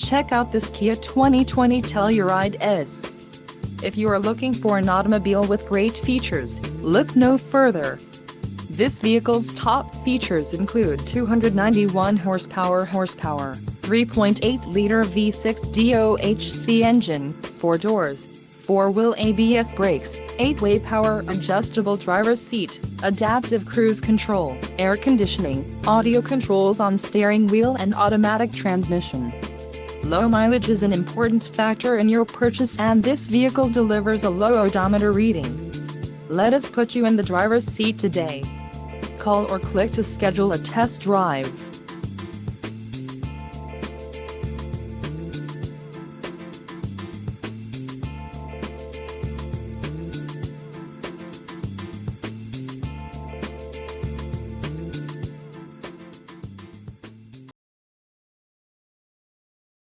Check out this Kia 2020 Telluride S. If you are looking for an automobile with great features, look no further. This vehicle's top features include 291 horsepower, 3.8-liter V6 DOHC engine, 4 doors, 4-wheel ABS brakes, 8-way power adjustable driver's seat, adaptive cruise control, air conditioning, audio controls on steering wheel and automatic transmission. Low mileage is an important factor in your purchase, and this vehicle delivers a low odometer reading. Let us put you in the driver's seat today. Call or click to schedule a test drive.